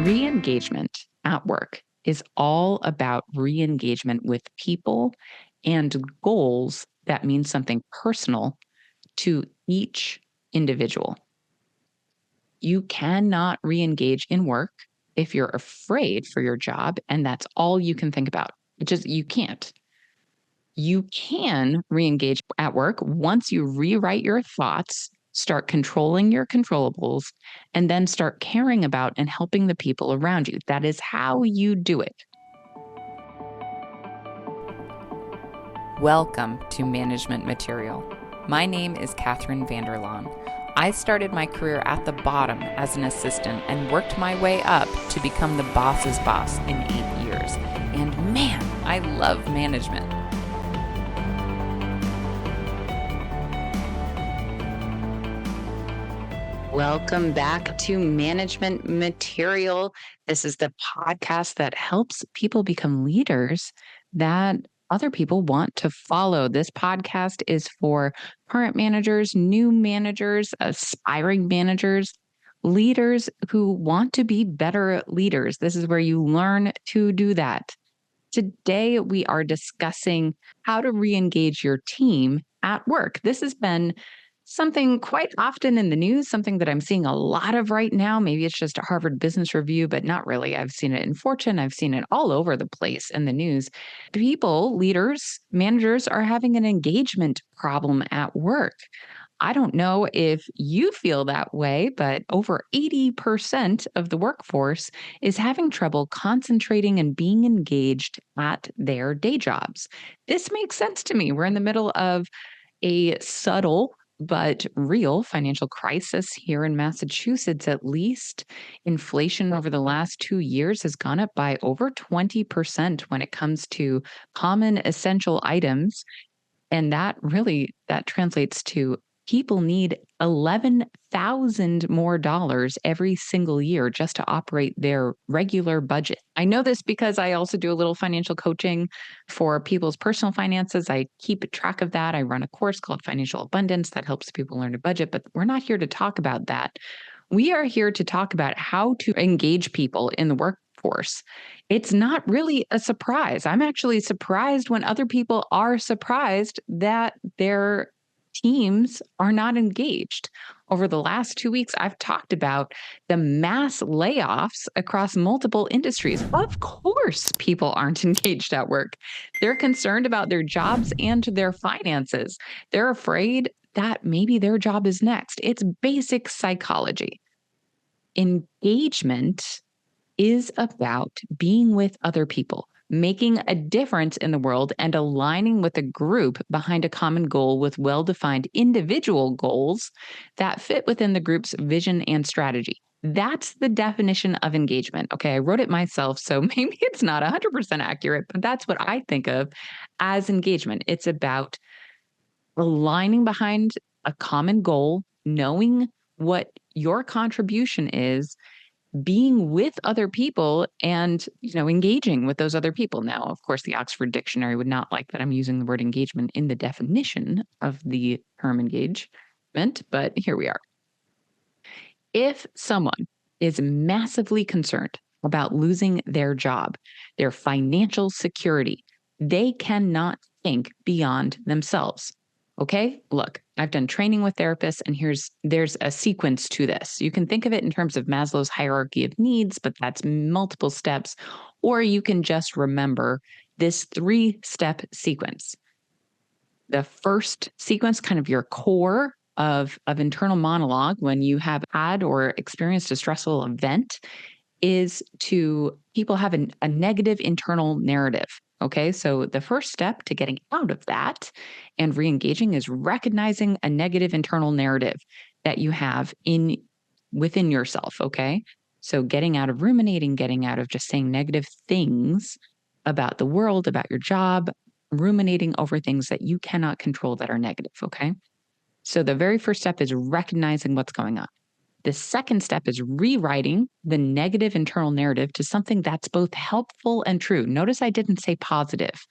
Re-engagement at work is all about re-engagement with people and goals that mean something personal to each individual. You cannot re-engage in work if you're afraid for your job and that's all you can think about. You can't. You can re-engage at work once you rewrite your thoughts, start controlling your controllables, and then start caring about and helping the people around you. That is how you do it. Welcome to Management Material. My name is Catherine Vanderlaan. I started my career at the bottom as an assistant and worked my way up to become the boss's boss in 8 years. And man, I love management. Welcome back to Management Material. This is the podcast that helps people become leaders that other people want to follow. This podcast is for current managers, new managers, aspiring managers, leaders who want to be better leaders. This is where you learn to do that. Today, we are discussing how to re-engage your team at work. This has been something quite often in the news, something that I'm seeing a lot of right now. Maybe it's just a Harvard Business Review, but not really. I've seen it in Fortune. I've seen it all over the place in the news. People, leaders, managers are having an engagement problem at work. I don't know if you feel that way, but over 80% of the workforce is having trouble concentrating and being engaged at their day jobs. This makes sense to me. We're in the middle of a subtle but real financial crisis here in Massachusetts, at least. Inflation over the last 2 years has gone up by over 20% when it comes to common essential items. And that translates to people need $11,000 more dollars every single year just to operate their regular budget. I know this because I also do a little financial coaching for people's personal finances. I keep track of that. I run a course called Financial Abundance that helps people learn to budget, but we're not here to talk about that. We are here to talk about how to engage people in the workforce. It's not really a surprise. I'm actually surprised when other people are surprised that their teams are not engaged. Over the last 2 weeks, I've talked about the mass layoffs across multiple industries. Of course, people aren't engaged at work. They're concerned about their jobs and their finances. They're afraid that maybe their job is next. It's basic psychology. Engagement is about being with other people, making a difference in the world, and aligning with a group behind a common goal with well-defined individual goals that fit within the group's vision and strategy. That's the definition of engagement. Okay, I wrote it myself, so maybe it's not 100% accurate, but that's what I think of as engagement. It's about aligning behind a common goal, knowing what your contribution is, being with other people and, engaging with those other people. Now, of course, the Oxford Dictionary would not like that I'm using the word engagement in the definition of the term engagement, but here we are. If someone is massively concerned about losing their job, their financial security, they cannot think beyond themselves. Okay, look, I've done training with therapists, and there's a sequence to this. You can think of it in terms of Maslow's hierarchy of needs, but that's multiple steps. Or you can just remember this 3-step sequence. The first sequence, kind of your core of internal monologue when you have had or experienced a stressful event, is to people have a negative internal narrative. Okay, so the first step to getting out of that and re-engaging is recognizing a negative internal narrative that you have within yourself. Okay, so getting out of ruminating, getting out of just saying negative things about the world, about your job, ruminating over things that you cannot control that are negative. Okay, so the very first step is recognizing what's going on. The second step is rewriting the negative internal narrative to something that's both helpful and true. Notice I didn't say positive.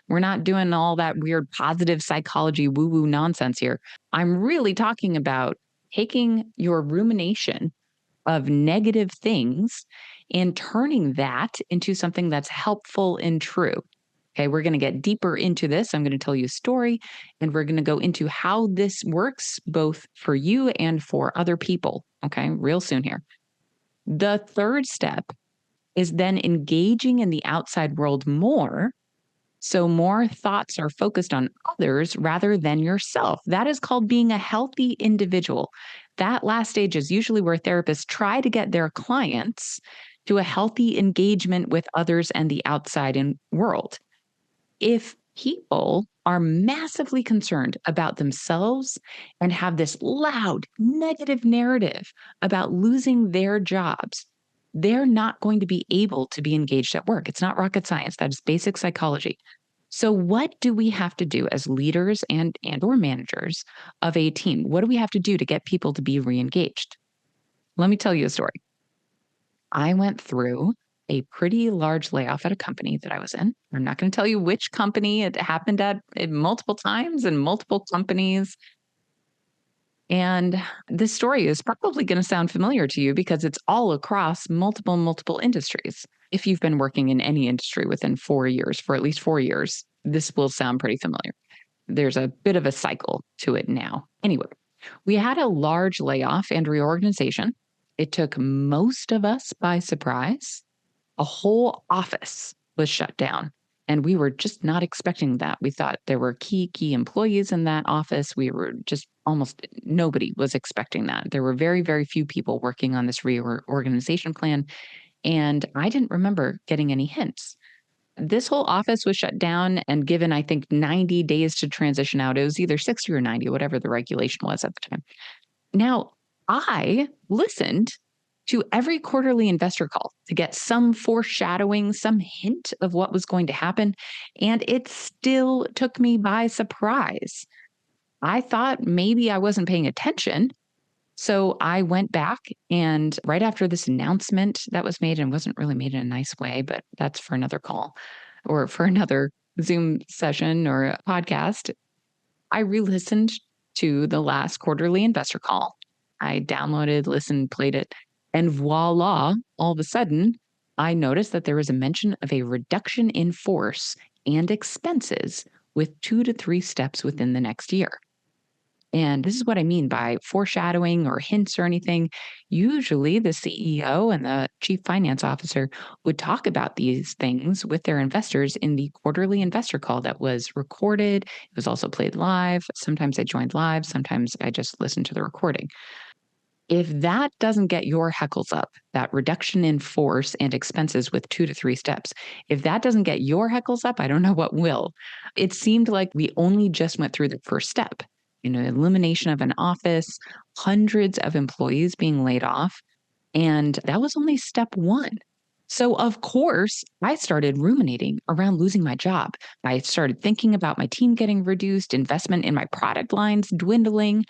We're not doing all that weird positive psychology woo-woo nonsense here. I'm really talking about taking your rumination of negative things and turning that into something that's helpful and true. Okay, we're going to get deeper into this. I'm going to tell you a story, and we're going to go into how this works both for you and for other people. Okay, real soon here. The third step is then engaging in the outside world more. So more thoughts are focused on others rather than yourself. That is called being a healthy individual. That last stage is usually where therapists try to get their clients to a healthy engagement with others and the outside world. If people are massively concerned about themselves and have this loud negative narrative about losing their jobs, they're not going to be able to be engaged at work. It's not rocket science. That is basic psychology. So what do we have to do as leaders and or managers of a team? What do we have to do to get people to be re-engaged? Let me tell you a story. I went through a pretty large layoff at a company that I was in. I'm not going to tell you which company it happened at multiple times and multiple companies. And this story is probably going to sound familiar to you because it's all across multiple industries. If you've been working in any industry within 4 years, for at least 4 years, this will sound pretty familiar. There's a bit of a cycle to it now. Anyway, we had a large layoff and reorganization. It took most of us by surprise. A whole office was shut down, and we were just not expecting that. We thought there were key employees in that office. We were just almost nobody was expecting that. There were very few people working on this reorganization plan, and I didn't remember getting any hints. This whole office was shut down and given, I think, 90 days to transition out. It was either 60 or 90, whatever the regulation was at the time. Now, I listened to every quarterly investor call to get some foreshadowing, some hint of what was going to happen, and it still took me by surprise. I thought maybe I wasn't paying attention. So I went back, and right after this announcement that was made, and wasn't really made in a nice way, but that's for another call or for another Zoom session or a podcast, I re-listened to the last quarterly investor call. I downloaded, listened, played it, and voila, all of a sudden, I noticed that there was a mention of a reduction in force and expenses with 2 to 3 steps within the next year. And this is what I mean by foreshadowing or hints or anything. Usually, the CEO and the chief finance officer would talk about these things with their investors in the quarterly investor call that was recorded. It was also played live. Sometimes I joined live, sometimes I just listened to the recording. If that doesn't get your heckles up, that reduction in force and expenses with 2 to 3 steps, if that doesn't get your heckles up, I don't know what will. It seemed like we only just went through the first step. Elimination of an office, hundreds of employees being laid off, and that was only step 1. So, of course, I started ruminating around losing my job. I started thinking about my team getting reduced, investment in my product lines dwindling.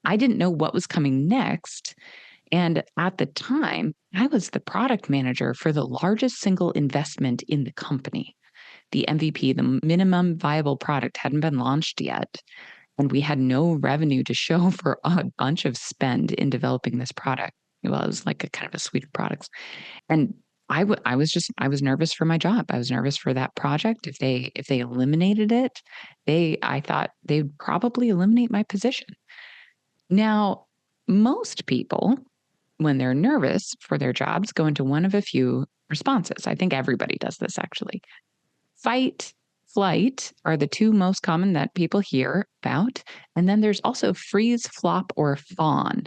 I didn't know what was coming next. And at the time, I was the product manager for the largest single investment in the company. The MVP, the minimum viable product, hadn't been launched yet. And we had no revenue to show for a bunch of spend in developing this product. Well, it was like a kind of a suite of products. And I was nervous for my job. I was nervous for that project. If they eliminated it, I thought they'd probably eliminate my position. Now, most people, when they're nervous for their jobs, go into one of a few responses. I think everybody does this actually. Fight, flight are the 2 most common that people hear about. And then there's also freeze, flop, or fawn.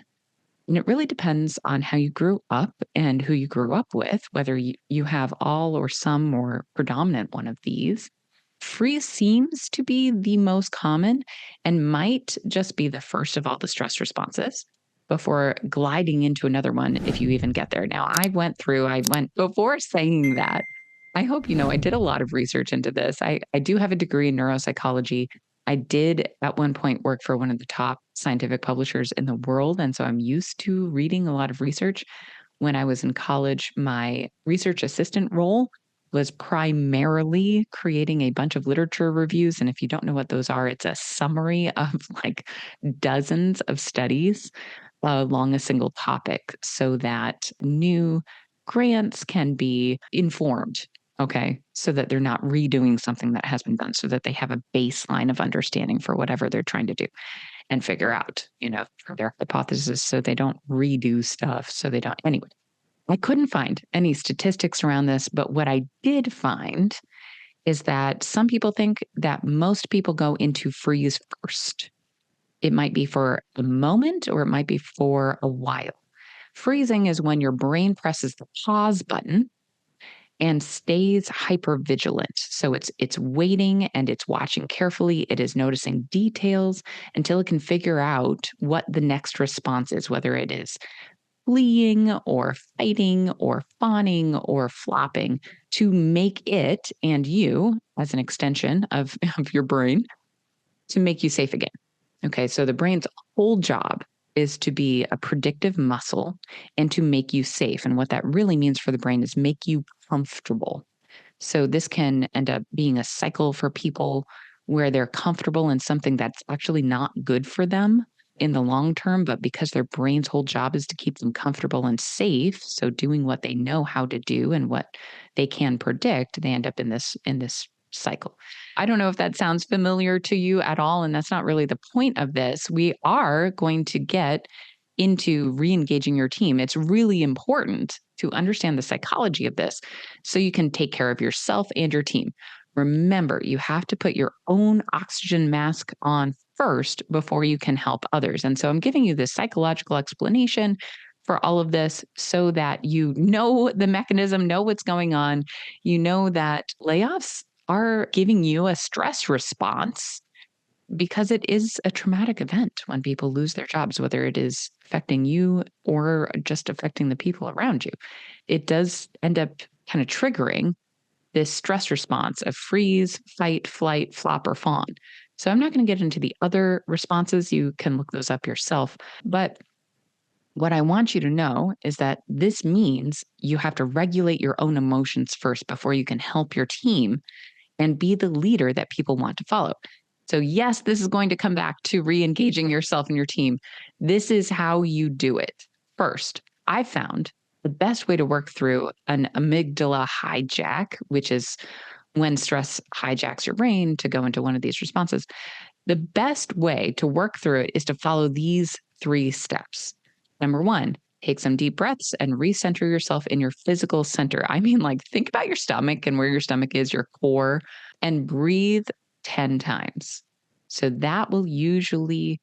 And it really depends on how you grew up and who you grew up with, whether you have all or some or predominant one of these. Freeze seems to be the most common and might just be the first of all the stress responses before gliding into another one if you even get there. Now, I went before saying that. I hope you know I did a lot of research into this. I do have a degree in neuropsychology. I did at one point work for one of the top scientific publishers in the world. And so I'm used to reading a lot of research. When I was in college, my research assistant role was primarily creating a bunch of literature reviews. And if you don't know what those are, it's a summary of like dozens of studies along a single topic so that new grants, can be informed. Okay. So that they're not redoing something that has been done, so that they have a baseline of understanding for whatever they're trying to do and figure out, their hypothesis, so they don't redo stuff. So they don't. Anyway, I couldn't find any statistics around this, but what I did find is that some people think that most people go into freeze first. It might be for a moment or it might be for a while. Freezing is when your brain presses the pause button and stays hypervigilant. So it's waiting and it's watching carefully. It is noticing details until it can figure out what the next response is, whether it is fleeing or fighting or fawning or flopping, to make it and you, as an extension of your brain, to make you safe again. Okay, so the brain's whole job is to be a predictive muscle and to make you safe. And what that really means for the brain is make you comfortable. So this can end up being a cycle for people where they're comfortable in something that's actually not good for them in the long term, but because their brain's whole job is to keep them comfortable and safe, so doing what they know how to do and what they can predict, they end up in this cycle. I don't know if that sounds familiar to you at all, and that's not really the point of this. We are going to get into re-engaging your team. It's really important to understand the psychology of this so you can take care of yourself and your team. Remember, you have to put your own oxygen mask on first before you can help others. And so I'm giving you this psychological explanation for all of this so that you know the mechanism, know what's going on. You know that layoffs are giving you a stress response because it is a traumatic event when people lose their jobs, whether it is affecting you or just affecting the people around you. It does end up kind of triggering this stress response of freeze, fight, flight, flop, or fawn. So I'm not going to get into the other responses. You can look those up yourself. But what I want you to know is that this means you have to regulate your own emotions first before you can help your team and be the leader that people want to follow. So yes, this is going to come back to re-engaging yourself and your team. This is how you do it. First, I found the best way to work through an amygdala hijack, which is when stress hijacks your brain to go into one of these responses. The best way to work through it is to follow these 3 steps. Number 1, take some deep breaths and recenter yourself in your physical center. I mean, like, think about your stomach and where your stomach is, your core, and breathe 10 times. So that will usually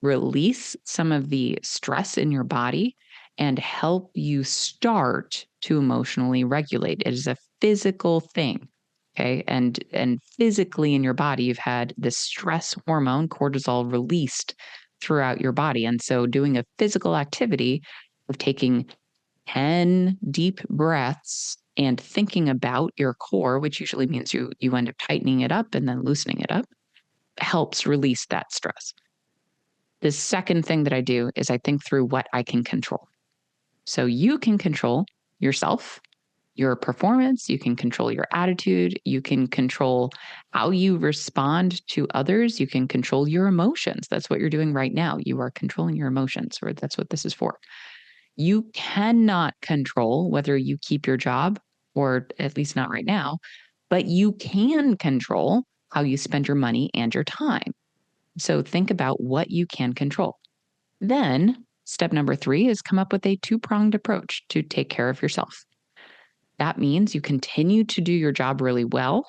release some of the stress in your body and help you start to emotionally regulate. It is a physical thing. Okay. And physically in your body, you've had the stress hormone, cortisol, released throughout your body. And so doing a physical activity of taking 10 deep breaths and thinking about your core, which usually means you end up tightening it up and then loosening it up, helps release that stress. The second thing that I do is I think through what I can control. So you can control yourself, your performance, you can control your attitude, you can control how you respond to others, you can control your emotions. That's what you're doing right now. You are controlling your emotions, or that's what this is for. You cannot control whether you keep your job, or at least not right now, but you can control how you spend your money and your time. So think about what you can control. Then step number 3 is come up with a 2-pronged approach to take care of yourself. That means you continue to do your job really well.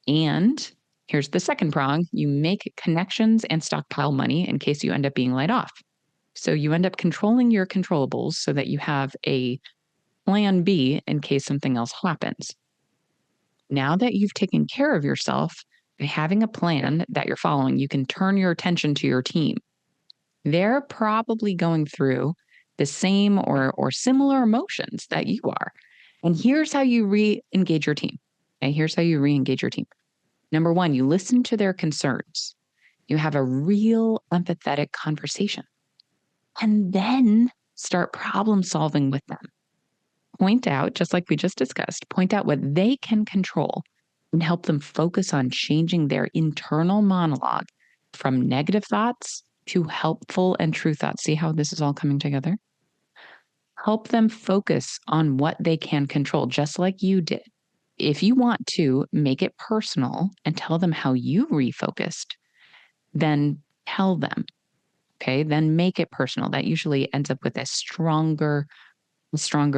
And here's the second prong: you make connections and stockpile money in case you end up being laid off. So you end up controlling your controllables so that you have a plan B in case something else happens. Now that you've taken care of yourself, by having a plan that you're following, you can turn your attention to your team. They're probably going through the same or similar emotions that you are. And here's how you re-engage your team. Okay, here's how you re-engage your team. Number 1, you listen to their concerns. You have a real empathetic conversation. And then start problem solving with them. Point out, just like we just discussed, point out what they can control and help them focus on changing their internal monologue from negative thoughts to helpful and true thoughts. See how this is all coming together? Help them focus on what they can control, just like you did. If you want to make it personal and tell them how you refocused, then tell them. Okay. Then make it personal. That usually ends up with a stronger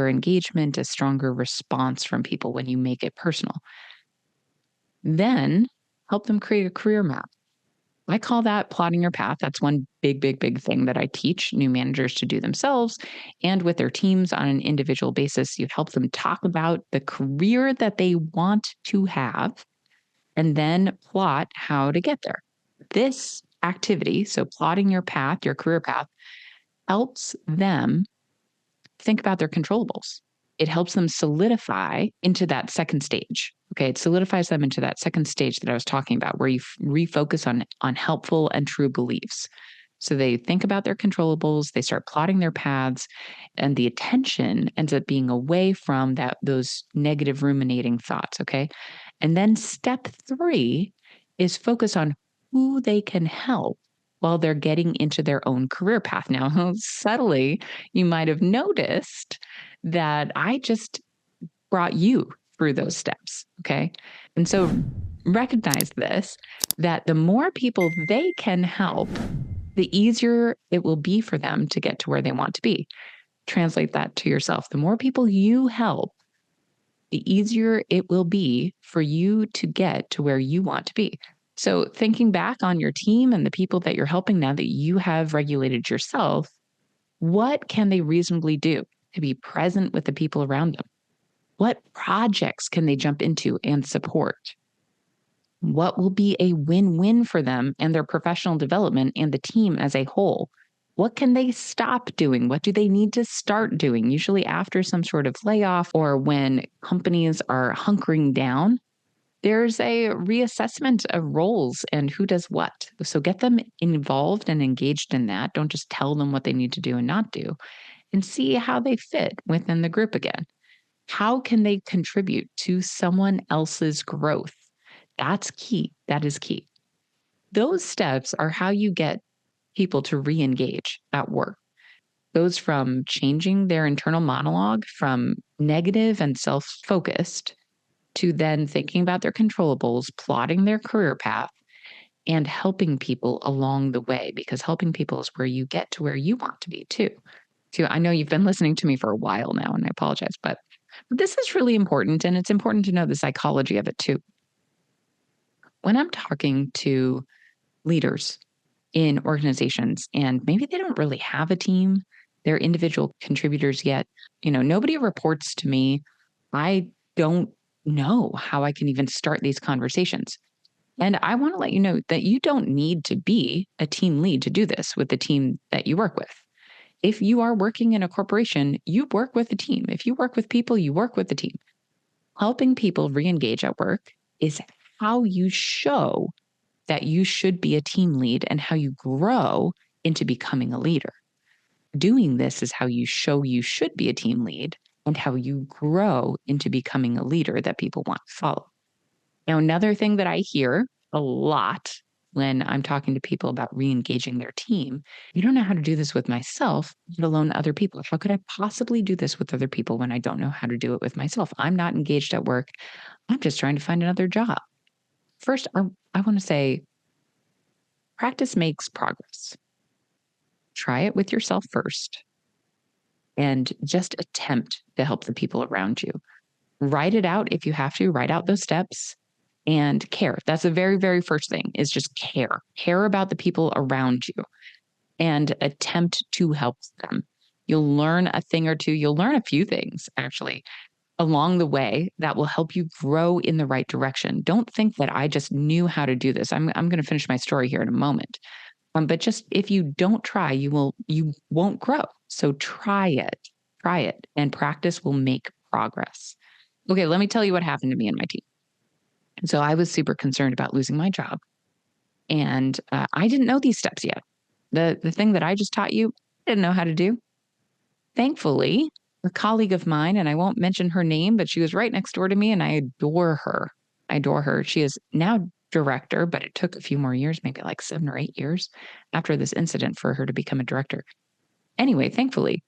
engagement, a stronger response from people when you make it personal. Then help them create a career map. I call that plotting your path. That's one big thing that I teach new managers to do themselves and with their teams on an individual basis. You help them talk about the career that they want to have and then plot how to get there. This activity, so plotting your path, your career path, helps them think about their controllables. It helps them solidify into that second stage. Okay, it solidifies them into that second stage that I was talking about, where you refocus on helpful and true beliefs. So they think about their controllables, they start plotting their paths, and the attention ends up being away from those negative ruminating thoughts. Okay, and then step 3 is focus on who they can help while they're getting into their own career path. Now, subtly, you might have noticed that I just brought you through those steps. Okay. And so recognize this, that the more people they can help, the easier it will be for them to get to where they want to be. Translate that to yourself. The more people you help, the easier it will be for you to get to where you want to be. So, thinking back on your team and the people that you're helping now that you have regulated yourself, what can they reasonably do to be present with the people around them? What projects can they jump into and support? What will be a win-win for them and their professional development and the team as a whole? What can they stop doing? What do they need to start doing? Usually after some sort of layoff or when companies are hunkering down, there's a reassessment of roles and who does what. So get them involved and engaged in that. Don't just tell them what they need to do and not do, and see how they fit within the group again. How can they contribute to someone else's growth? That's key. That is key. Those steps are how you get people to re-engage at work. Goes from changing their internal monologue from negative and self-focused to then thinking about their controllables, plotting their career path, and helping people along the way, because helping people is where you get to where you want to be too. So I know you've been listening to me for a while now, and I apologize, but this is really important, and it's important to know the psychology of it too. When I'm talking to leaders in organizations and maybe they don't really have a team, they're individual contributors yet, nobody reports to me. I don't know how I can even start these conversations. And I want to let you know that you don't need to be a team lead to do this with the team that you work with. If you are working in a corporation, you work with a team. If you work with people, you work with the team. Helping people re-engage at work is how you show that you should be a team lead and how you grow into becoming a leader. Doing this is how you show you should be a team lead and how you grow into becoming a leader that people want to follow. Now, another thing that I hear a lot when I'm talking to people about re-engaging their team, you don't know how to do this with myself, let alone other people. How could I possibly do this with other people when I don't know how to do it with myself? I'm not engaged at work. I'm just trying to find another job. First, I want to say practice makes progress. Try it with yourself first and just attempt to help the people around you. Write it out if you have to, write out those steps and care. That's the very, very first thing, is just care. Care about the people around you and attempt to help them. You'll learn a thing or two. You'll learn a few things actually along the way that will help you grow in the right direction. Don't think that I just knew how to do this. I'm going to finish my story here in a moment. But just if you don't try, you won't grow. So try it, and practice will make progress. Okay, let me tell you what happened to me and my team. And so I was super concerned about losing my job, and I didn't know these steps yet. The thing that I just taught you, I didn't know how to do. Thankfully, a colleague of mine, and I won't mention her name, but she was right next door to me, and I adore her. I adore her. She is now director, but it took a few more years, maybe like 7 or 8 years after this incident for her to become a director. Anyway, thankfully,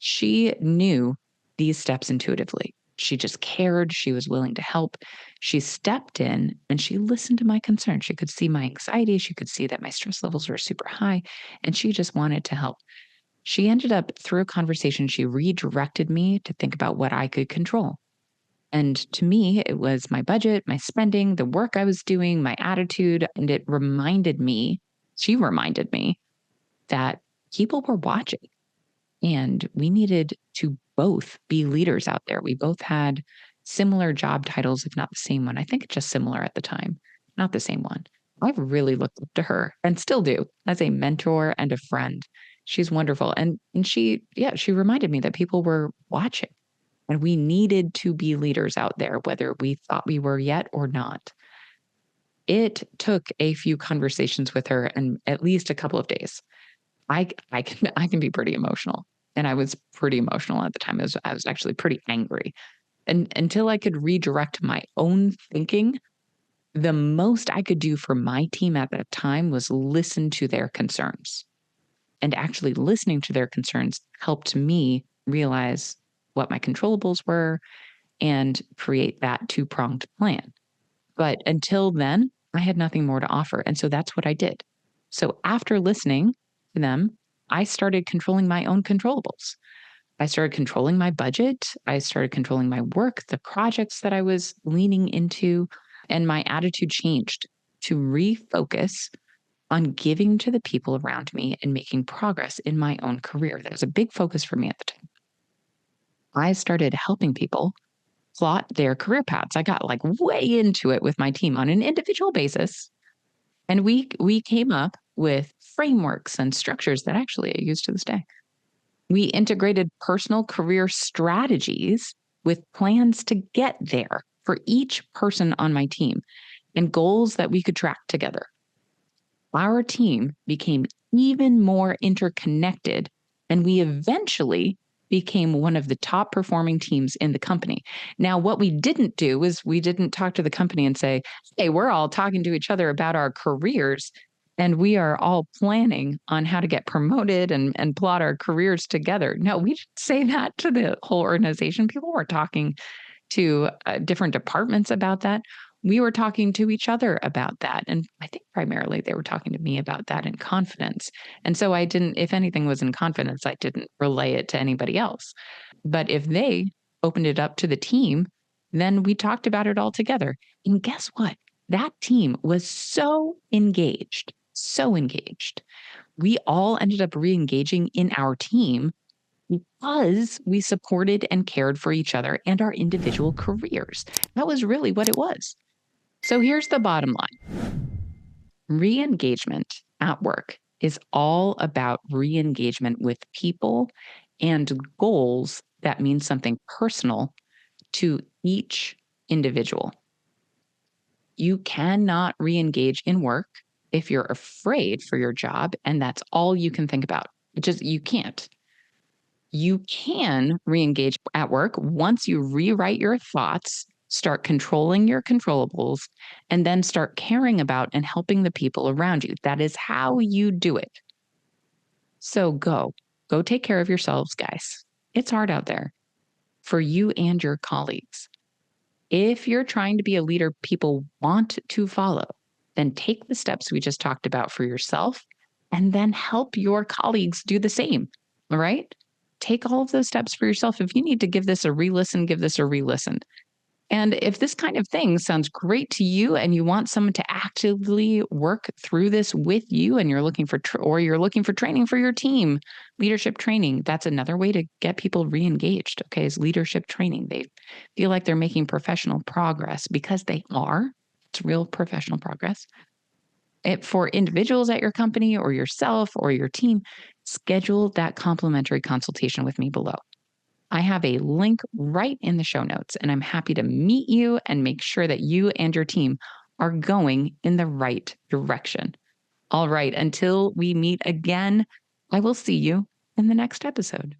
She knew these steps intuitively. She just cared. She was willing to help. She stepped in and she listened to my concerns. She could see my anxiety. She could see that my stress levels were super high, and she just wanted to help. She ended up, through a conversation, she redirected me to think about what I could control. And to me, it was my budget, my spending, the work I was doing, my attitude. And it reminded me, she reminded me that people were watching and we needed to both be leaders out there. We both had similar job titles, if not the same one. I think just similar at the time, not the same one. I've really looked up to her and still do as a mentor and a friend. She's wonderful. And she, yeah, she reminded me that people were watching and we needed to be leaders out there, whether we thought we were yet or not. It took a few conversations with her and at least a couple of days. I can be pretty emotional. And I was pretty emotional at the time. I was actually pretty angry. And until I could redirect my own thinking, the most I could do for my team at that time was listen to their concerns. And actually listening to their concerns helped me realize what my controllables were and create that two-pronged plan. But until then, I had nothing more to offer. And so that's what I did. So after listening to them, I started controlling my own controllables. I started controlling my budget. I started controlling my work, the projects that I was leaning into, and my attitude changed to refocus on giving to the people around me and making progress in my own career. That was a big focus for me at the time. I started helping people plot their career paths. I got like way into it with my team on an individual basis. And we came up with frameworks and structures that actually I use to this day. We integrated personal career strategies with plans to get there for each person on my team and goals that we could track together. Our team became even more interconnected, and we eventually became one of the top performing teams in the company. Now, what we didn't do is we didn't talk to the company and say, hey, we're all talking to each other about our careers and we are all planning on how to get promoted and plot our careers together. No, we didn't say that to the whole organization. People were talking to different departments about that. We were talking to each other about that. And I think primarily they were talking to me about that in confidence. And so I didn't, if anything was in confidence, I didn't relay it to anybody else. But if they opened it up to the team, then we talked about it all together. And guess what? That team was so engaged, so engaged. We all ended up re-engaging in our team because we supported and cared for each other and our individual careers. That was really what it was. So here's the bottom line. Re-engagement at work is all about re-engagement with people and goals that mean something personal to each individual. You cannot re-engage in work if you're afraid for your job and that's all you can think about. You can't. You can re-engage at work once you rewrite your thoughts, start controlling your controllables, and then start caring about and helping the people around you. That is how you do it. So go take care of yourselves, guys. It's hard out there for you and your colleagues. If you're trying to be a leader people want to follow, then take the steps we just talked about for yourself and then help your colleagues do the same. All right? Take all of those steps for yourself. If you need to give this a re-listen, give this a re-listen. And if this kind of thing sounds great to you and you want someone to actively work through this with you and you're looking for you're looking for training for your team, leadership training, that's another way to get people re-engaged, okay, is leadership training. They feel like they're making professional progress because they are. It's real professional progress. For individuals at your company or yourself or your team, schedule that complimentary consultation with me below. I have a link right in the show notes, and I'm happy to meet you and make sure that you and your team are going in the right direction. All right, until we meet again, I will see you in the next episode.